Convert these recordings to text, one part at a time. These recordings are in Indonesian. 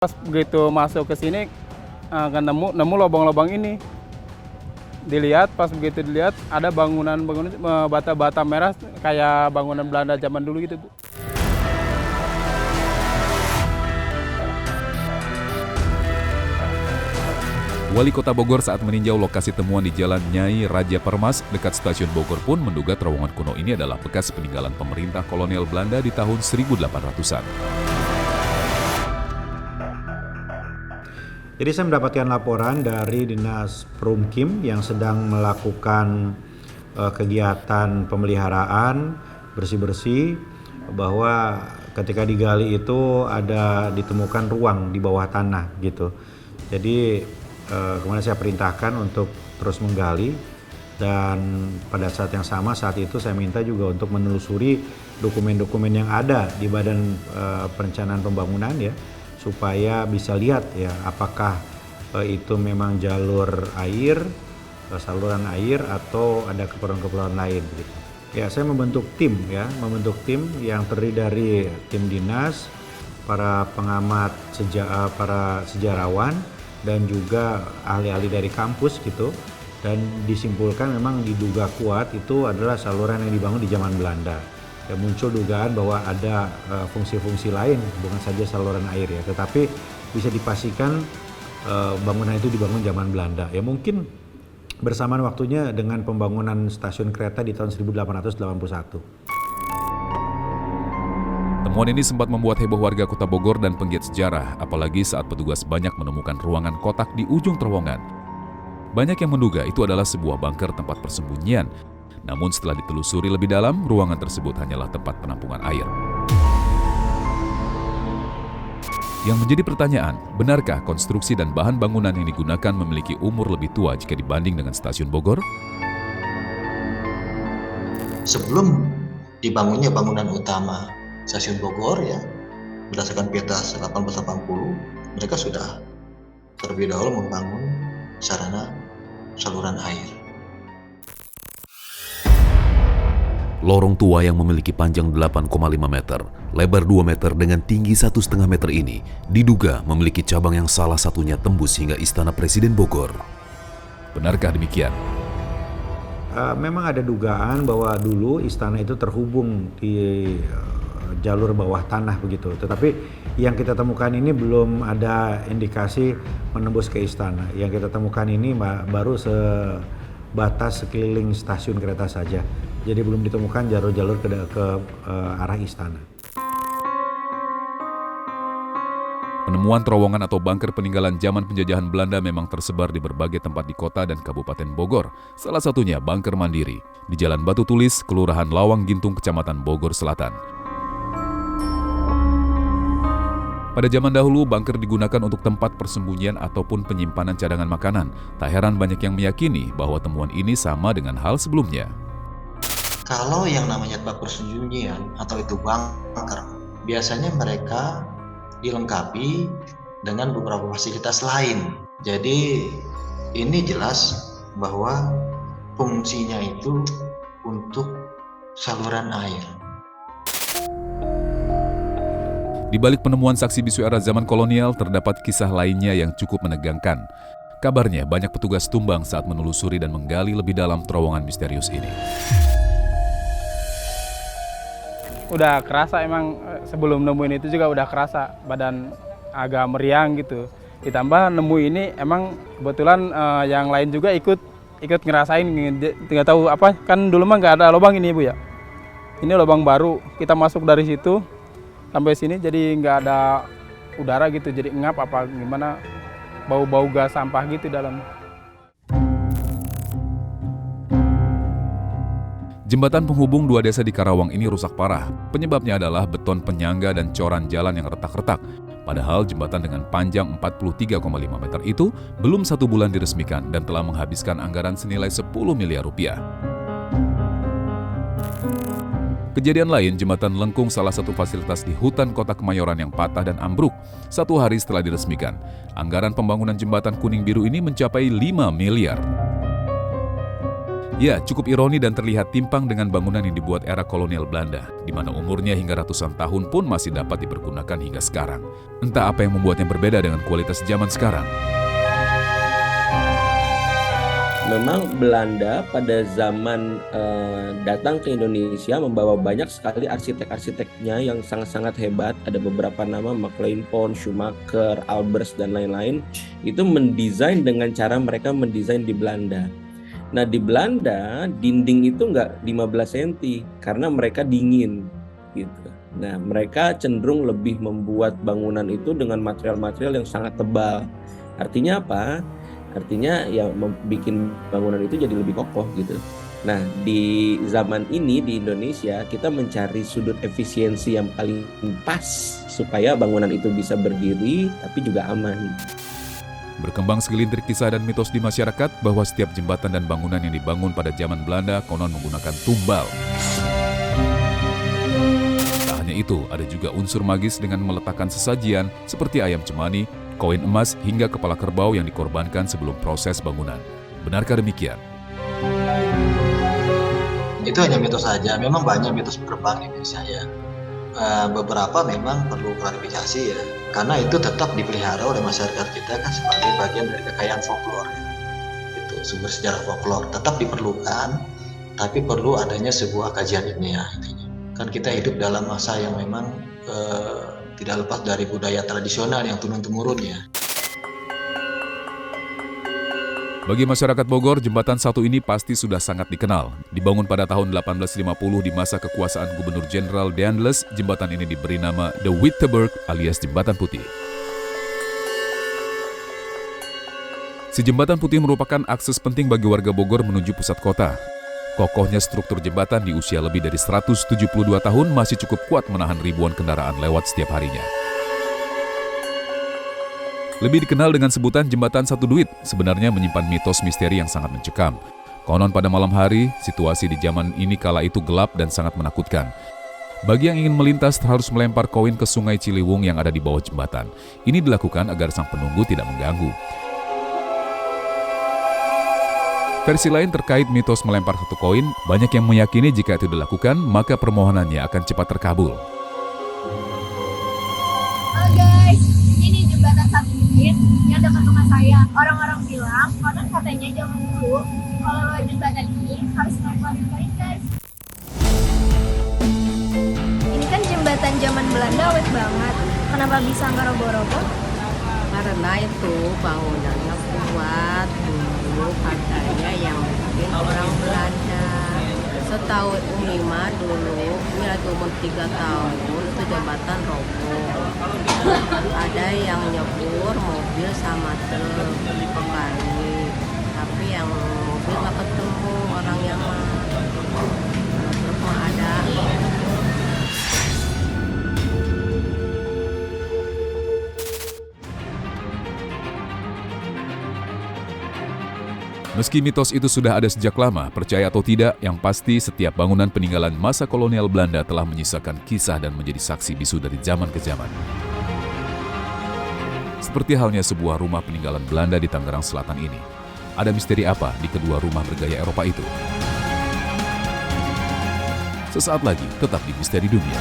Pas begitu masuk ke sini, kan nemu lubang-lubang ini. Pas begitu dilihat ada bangunan-bangunan bata-bata merah kayak bangunan Belanda zaman dulu gitu, Bu. Wali Kota Bogor saat meninjau lokasi temuan di Jalan Nyai Raja Permas dekat stasiun Bogor pun menduga terowongan kuno ini adalah bekas peninggalan pemerintah kolonial Belanda di tahun 1800-an. Jadi saya mendapatkan laporan dari Dinas Perumkim yang sedang melakukan kegiatan pemeliharaan bersih-bersih bahwa ketika digali itu ada ditemukan ruang di bawah tanah gitu. Jadi kemudian saya perintahkan untuk terus menggali dan pada saat yang sama saat itu saya minta juga untuk menelusuri dokumen-dokumen yang ada di Badan Perencanaan Pembangunan ya, supaya bisa lihat ya apakah itu memang jalur air, saluran air atau ada keperluan-keperluan lain gitu. Ya, saya membentuk tim yang terdiri dari tim dinas, para pengamat para sejarawan dan juga ahli-ahli dari kampus gitu, dan disimpulkan memang diduga kuat itu adalah saluran yang dibangun di zaman Belanda. Ya, muncul dugaan bahwa ada fungsi-fungsi lain, bukan saja saluran air ya, tetapi bisa dipastikan bangunan itu dibangun zaman Belanda. Ya mungkin bersamaan waktunya dengan pembangunan stasiun kereta di tahun 1881. Temuan ini sempat membuat heboh warga Kota Bogor dan penggiat sejarah, apalagi saat petugas banyak menemukan ruangan kotak di ujung terowongan. Banyak yang menduga itu adalah sebuah bunker tempat persembunyian. Namun setelah ditelusuri lebih dalam, ruangan tersebut hanyalah tempat penampungan air. Yang menjadi pertanyaan, benarkah konstruksi dan bahan bangunan yang digunakan memiliki umur lebih tua jika dibanding dengan stasiun Bogor? Sebelum dibangunnya bangunan utama stasiun Bogor ya, berdasarkan peta 1880, mereka sudah terlebih dahulu membangun sarana saluran air. Lorong tua yang memiliki panjang 8,5 meter, lebar 2 meter dengan tinggi 1,5 meter ini diduga memiliki cabang yang salah satunya tembus hingga Istana Presiden Bogor. Benarkah demikian? Memang ada dugaan bahwa dulu istana itu terhubung di jalur bawah tanah begitu. Tetapi yang kita temukan ini belum ada indikasi menembus ke istana. Yang kita temukan ini baru sebatas sekeliling stasiun kereta saja. Jadi belum ditemukan jalur-jalur ke arah istana. Penemuan terowongan atau bunker peninggalan zaman penjajahan Belanda memang tersebar di berbagai tempat di kota dan Kabupaten Bogor. Salah satunya Bunker Mandiri, di Jalan Batu Tulis, Kelurahan Lawang Gintung, Kecamatan Bogor Selatan. Pada zaman dahulu, bunker digunakan untuk tempat persembunyian ataupun penyimpanan cadangan makanan. Tak heran banyak yang meyakini bahwa temuan ini sama dengan hal sebelumnya. Kalau yang namanya tempat persembunyian atau itu bunker, biasanya mereka dilengkapi dengan beberapa fasilitas lain. Jadi ini jelas bahwa fungsinya itu untuk saluran air. Di balik penemuan saksi bisu era zaman kolonial, terdapat kisah lainnya yang cukup menegangkan. Kabarnya banyak petugas tumbang saat menelusuri dan menggali lebih dalam terowongan misterius ini. Udah kerasa emang sebelum nemuin itu juga udah kerasa badan agak meriang gitu. Ditambah nemu ini emang kebetulan yang lain juga ikut ngerasain, nggak tahu apa, kan dulu mah nggak ada lubang ini Bu ya. Ini lubang baru, kita masuk dari situ sampai sini jadi nggak ada udara gitu, jadi ngap apa gimana, bau-bau gas sampah gitu dalam. Jembatan penghubung dua desa di Karawang ini rusak parah. Penyebabnya adalah beton penyangga dan coran jalan yang retak-retak. Padahal jembatan dengan panjang 43,5 meter itu belum 1 bulan diresmikan dan telah menghabiskan anggaran senilai 10 miliar rupiah. Kejadian lain, jembatan lengkung salah satu fasilitas di hutan kota Kemayoran yang patah dan ambruk. 1 hari setelah diresmikan, anggaran pembangunan jembatan kuning biru ini mencapai 5 miliar. Ya, cukup ironi dan terlihat timpang dengan bangunan yang dibuat era kolonial Belanda, di mana umurnya hingga ratusan tahun pun masih dapat dipergunakan hingga sekarang. Entah apa yang membuatnya berbeda dengan kualitas zaman sekarang. Memang Belanda pada zaman datang ke Indonesia membawa banyak sekali arsitek-arsiteknya yang sangat-sangat hebat. Ada beberapa nama, McLean Pond, Schumacher, Albers, dan lain-lain. Itu mendesain dengan cara mereka mendesain di Belanda. Nah, di Belanda dinding itu nggak 15 cm karena mereka dingin gitu. Nah, mereka cenderung lebih membuat bangunan itu dengan material-material yang sangat tebal. Artinya apa? Artinya ya bikin bangunan itu jadi lebih kokoh gitu. Nah, di zaman ini di Indonesia kita mencari sudut efisiensi yang paling pas supaya bangunan itu bisa berdiri tapi juga aman. Berkembang segelintir kisah dan mitos di masyarakat bahwa setiap jembatan dan bangunan yang dibangun pada zaman Belanda konon menggunakan tumbal. Tak hanya itu, ada juga unsur magis dengan meletakkan sesajian seperti ayam cemani, koin emas, hingga kepala kerbau yang dikorbankan sebelum proses bangunan. Benarkah demikian? Itu hanya mitos saja. Memang banyak mitos berkembang di Indonesia ya. Beberapa memang perlu klarifikasi ya, karena itu tetap dipelihara oleh masyarakat kita kan sebagai bagian dari kekayaan folklore ya. Itu sumber sejarah folklore tetap diperlukan, tapi perlu adanya sebuah kajian ilmiah intinya. Kan kita hidup dalam masa yang memang tidak lepas dari budaya tradisional yang turun-temurun ya. Bagi masyarakat Bogor, jembatan satu ini pasti sudah sangat dikenal. Dibangun pada tahun 1850 di masa kekuasaan Gubernur Jenderal Daendels, jembatan ini diberi nama The Wittenberg alias Jembatan Putih. Si Jembatan Putih merupakan akses penting bagi warga Bogor menuju pusat kota. Kokohnya struktur jembatan di usia lebih dari 172 tahun masih cukup kuat menahan ribuan kendaraan lewat setiap harinya. Lebih dikenal dengan sebutan Jembatan Satu Duit, sebenarnya menyimpan mitos misteri yang sangat mencekam. Konon pada malam hari, situasi di zaman ini kala itu gelap dan sangat menakutkan. Bagi yang ingin melintas harus melempar koin ke Sungai Ciliwung yang ada di bawah jembatan. Ini dilakukan agar sang penunggu tidak mengganggu. Versi lain terkait mitos melempar satu koin, banyak yang meyakini jika itu dilakukan, maka permohonannya akan cepat terkabul. Halo guys, ini Jembatan Satu Duit yang dekat rumah saya. Orang-orang bilang, konon katanya zaman dulu, kalau lewat jembatan ini harus melempar koin guys. Ini kan jembatan zaman Belanda awet banget. Kenapa bisa nggak roboh-roboh? Karena itu bangunannya kuat dulu, katanya yang bikin orang Belanda. Setahu Umima dulu, ini lagi umur 3 tahun, itu jembatan roboh. Ada yang nyebur mobil sama truk kembali, tapi yang mobil nggak ketemu orangnya mah. Truk mah ada. Meski mitos itu sudah ada sejak lama, percaya atau tidak, yang pasti setiap bangunan peninggalan masa kolonial Belanda telah menyisakan kisah dan menjadi saksi bisu dari zaman ke zaman. Seperti halnya sebuah rumah peninggalan Belanda di Tangerang Selatan ini. Ada misteri apa di kedua rumah bergaya Eropa itu? Sesaat lagi, tetap di Misteri Dunia.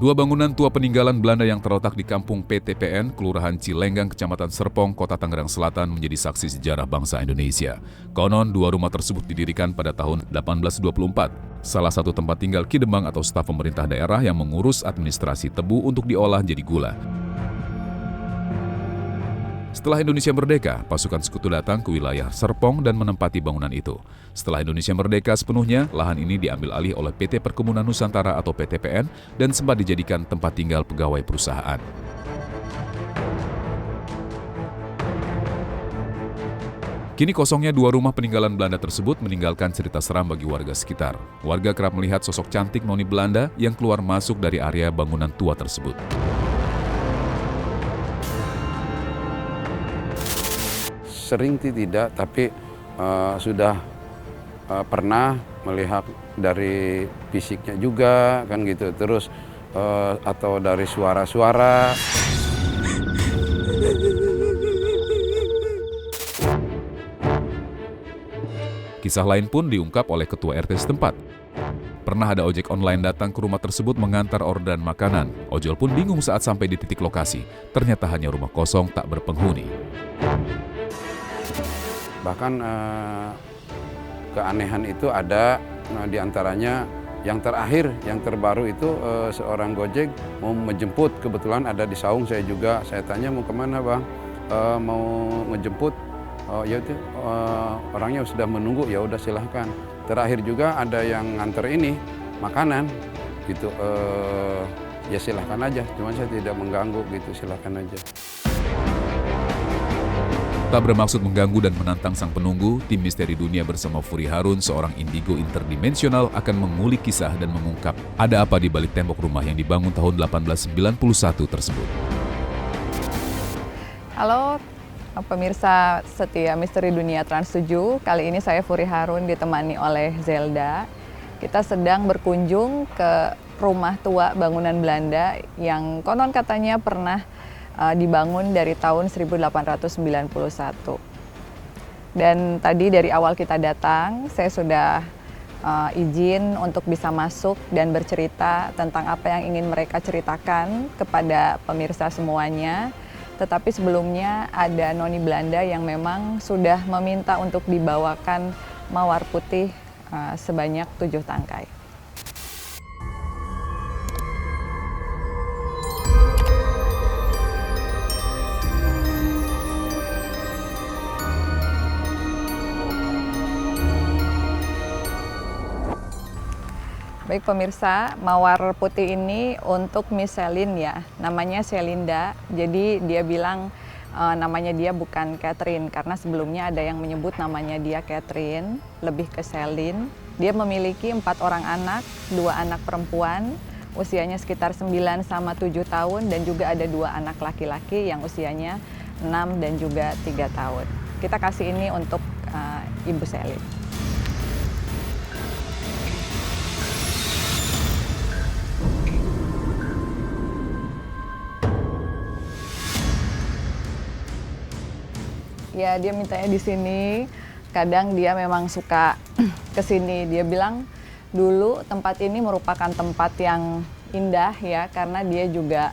Dua bangunan tua peninggalan Belanda yang terletak di kampung PTPN, Kelurahan Cilenggang, Kecamatan Serpong, Kota Tangerang Selatan menjadi saksi sejarah bangsa Indonesia. Konon, dua rumah tersebut didirikan pada tahun 1824. Salah satu tempat tinggal Ki Demang atau staf pemerintah daerah yang mengurus administrasi tebu untuk diolah jadi gula. Setelah Indonesia merdeka, pasukan sekutu datang ke wilayah Serpong dan menempati bangunan itu. Setelah Indonesia merdeka sepenuhnya, lahan ini diambil alih oleh PT Perkebunan Nusantara atau PTPN dan sempat dijadikan tempat tinggal pegawai perusahaan. Ki Kini kosongnya 2 rumah peninggalan Belanda tersebut meninggalkan cerita seram bagi warga sekitar. Warga kerap melihat sosok cantik noni Belanda yang keluar masuk dari area bangunan tua tersebut. Sering tidak, tapi sudah pernah melihat dari fisiknya juga kan gitu, terus atau dari suara-suara. Kisah lain pun diungkap oleh ketua RT setempat. Pernah ada ojek online datang ke rumah tersebut mengantar orderan makanan. Ojol pun bingung saat sampai di titik lokasi. Ternyata hanya rumah kosong tak berpenghuni. Bahkan keanehan itu ada, diantaranya yang terakhir, yang terbaru itu seorang Gojek mau menjemput, kebetulan ada di Saung saya juga. Saya tanya mau kemana bang, mau ngejemput, ya itu orangnya sudah menunggu, ya udah silahkan. Terakhir juga ada yang nganter ini makanan, gitu, ya silahkan aja, cuma saya tidak mengganggu gitu, silahkan aja. Tak bermaksud mengganggu dan menantang sang penunggu, tim Misteri Dunia bersama Furi Harun, seorang indigo interdimensional, akan mengulik kisah dan mengungkap ada apa di balik tembok rumah yang dibangun tahun 1891 tersebut. Halo pemirsa setia Misteri Dunia Trans 7, kali ini saya Furi Harun ditemani oleh Zelda. Kita sedang berkunjung ke rumah tua bangunan Belanda yang konon katanya pernah dibangun dari tahun 1891. Dan tadi dari awal kita datang, saya sudah izin untuk bisa masuk dan bercerita tentang apa yang ingin mereka ceritakan kepada pemirsa semuanya. Tetapi sebelumnya ada noni Belanda yang memang sudah meminta untuk dibawakan mawar putih sebanyak 7 tangkai. Baik pemirsa, mawar putih ini untuk Miss Selin ya, namanya Selinda. Jadi dia bilang namanya dia bukan Catherine, karena sebelumnya ada yang menyebut namanya dia Catherine, lebih ke Selin. Dia memiliki 4 orang anak, 2 anak perempuan, usianya sekitar 9 sama 7 tahun, dan juga ada 2 anak laki-laki yang usianya 6 dan juga 3 tahun. Kita kasih ini untuk Ibu Selin. Ya, dia mintanya di sini. Kadang dia memang suka ke sini. Dia bilang dulu tempat ini merupakan tempat yang indah ya, karena dia juga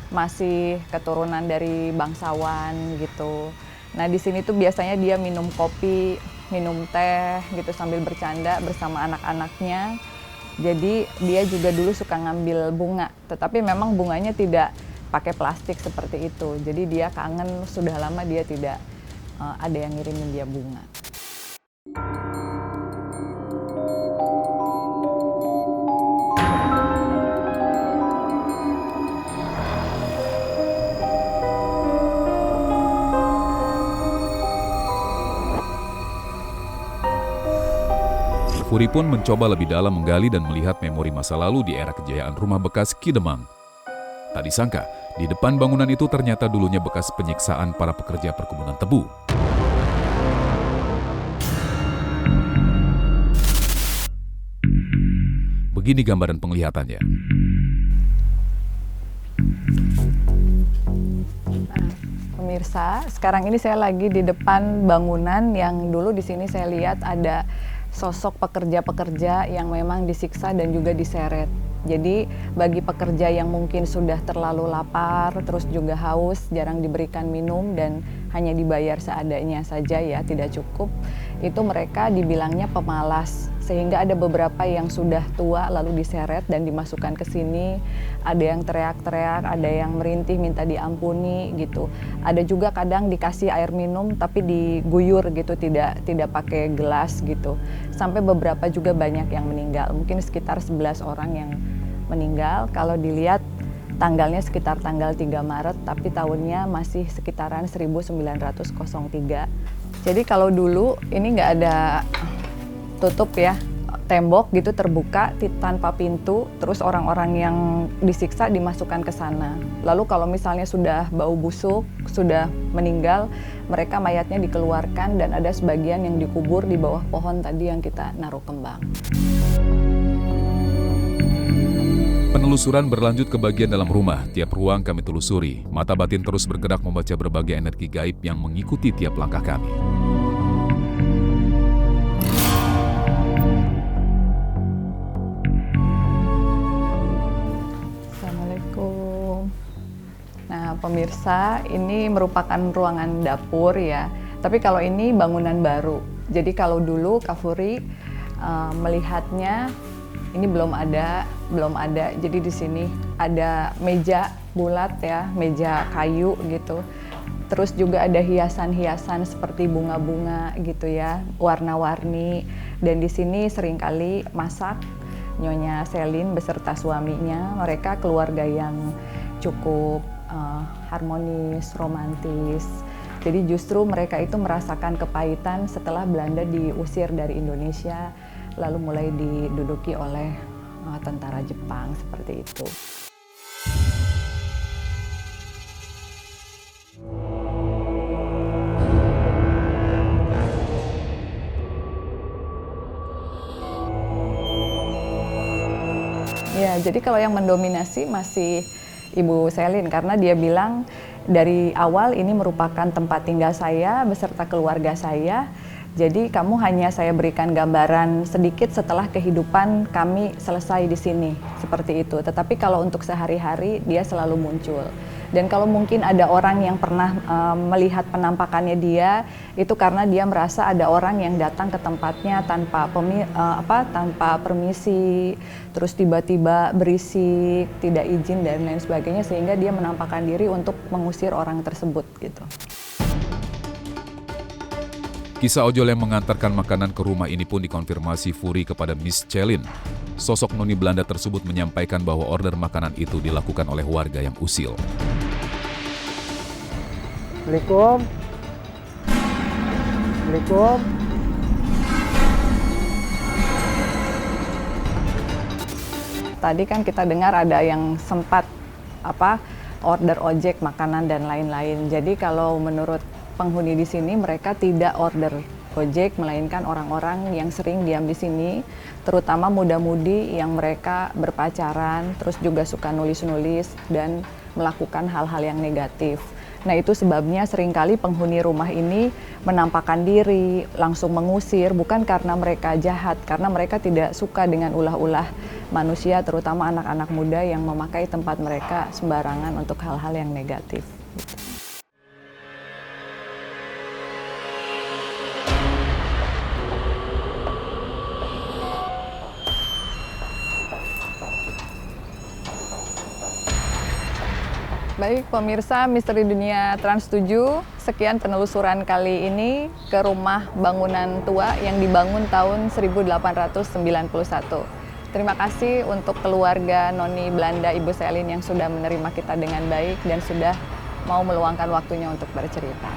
masih keturunan dari bangsawan gitu. Nah, di sini tuh biasanya dia minum kopi, minum teh gitu sambil bercanda bersama anak-anaknya. Jadi dia juga dulu suka ngambil bunga, tetapi memang bunganya tidak pakai plastik seperti itu. Jadi dia kangen, sudah lama dia tidak ada yang ngirimin dia bunga. Furi pun mencoba lebih dalam menggali dan melihat memori masa lalu di era kejayaan rumah bekas Kidemang. Tak disangka, di depan bangunan itu ternyata dulunya bekas penyiksaan para pekerja perkebunan tebu. Begini gambaran penglihatannya. Pemirsa, sekarang ini saya lagi di depan bangunan yang dulu di sini saya lihat ada sosok pekerja-pekerja yang memang disiksa dan juga diseret. Jadi bagi pekerja yang mungkin sudah terlalu lapar, terus juga haus, jarang diberikan minum dan hanya dibayar seadanya saja ya, tidak cukup, itu mereka dibilangnya pemalas. Sehingga ada beberapa yang sudah tua lalu diseret dan dimasukkan ke sini. Ada yang teriak-teriak, ada yang merintih minta diampuni gitu. Ada juga kadang dikasih air minum tapi diguyur gitu, tidak pakai gelas gitu. Sampai beberapa juga banyak yang meninggal, mungkin sekitar 11 orang yang meninggal. Kalau dilihat tanggalnya sekitar tanggal 3 Maret, tapi tahunnya masih sekitaran 1903. Jadi kalau dulu ini nggak ada tutup ya, tembok gitu terbuka tanpa pintu, terus orang-orang yang disiksa dimasukkan ke sana. Lalu kalau misalnya sudah bau busuk, sudah meninggal, mereka mayatnya dikeluarkan dan ada sebagian yang dikubur di bawah pohon tadi yang kita naruh kembang. Penelusuran berlanjut ke bagian dalam rumah. Tiap ruang kami telusuri. Mata batin terus bergerak membaca berbagai energi gaib yang mengikuti tiap langkah kami. Assalamualaikum. Nah, pemirsa, ini merupakan ruangan dapur ya. Tapi kalau ini bangunan baru. Jadi kalau dulu Kak Furi melihatnya ini belum ada. Jadi di sini ada meja bulat ya, meja kayu gitu. Terus juga ada hiasan-hiasan seperti bunga-bunga gitu ya, warna-warni. Dan di sini seringkali masak Nyonya Selin beserta suaminya. Mereka keluarga yang cukup harmonis, romantis. Jadi justru mereka itu merasakan kepahitan setelah Belanda diusir dari Indonesia, lalu mulai diduduki oleh tentara Jepang seperti itu. Ya, jadi kalau yang mendominasi masih Ibu Selin karena dia bilang dari awal ini merupakan tempat tinggal saya beserta keluarga saya. Jadi kamu hanya saya berikan gambaran sedikit setelah kehidupan kami selesai di sini, seperti itu. Tetapi kalau untuk sehari-hari dia selalu muncul. Dan kalau mungkin ada orang yang pernah melihat penampakannya dia, itu karena dia merasa ada orang yang datang ke tempatnya tanpa permisi, terus tiba-tiba berisik, tidak izin dan lain sebagainya, sehingga dia menampakkan diri untuk mengusir orang tersebut gitu. Kisah ojol yang mengantarkan makanan ke rumah ini pun dikonfirmasi Furi kepada Miss Celin. Sosok noni Belanda tersebut menyampaikan bahwa order makanan itu dilakukan oleh warga yang usil. Assalamualaikum. Assalamualaikum. Tadi kan kita dengar ada yang sempat order ojek, makanan dan lain-lain. Jadi kalau menurut penghuni di sini mereka tidak order ojek, melainkan orang-orang yang sering diam di sini, terutama muda-mudi yang mereka berpacaran, terus juga suka nulis-nulis dan melakukan hal-hal yang negatif. Nah itu sebabnya seringkali penghuni rumah ini menampakkan diri, langsung mengusir, bukan karena mereka jahat, karena mereka tidak suka dengan ulah-ulah manusia, terutama anak-anak muda yang memakai tempat mereka sembarangan untuk hal-hal yang negatif. Baik pemirsa Misteri Dunia Trans 7, sekian penelusuran kali ini ke rumah bangunan tua yang dibangun tahun 1891. Terima kasih untuk keluarga Noni Belanda Ibu Selin yang sudah menerima kita dengan baik dan sudah mau meluangkan waktunya untuk bercerita.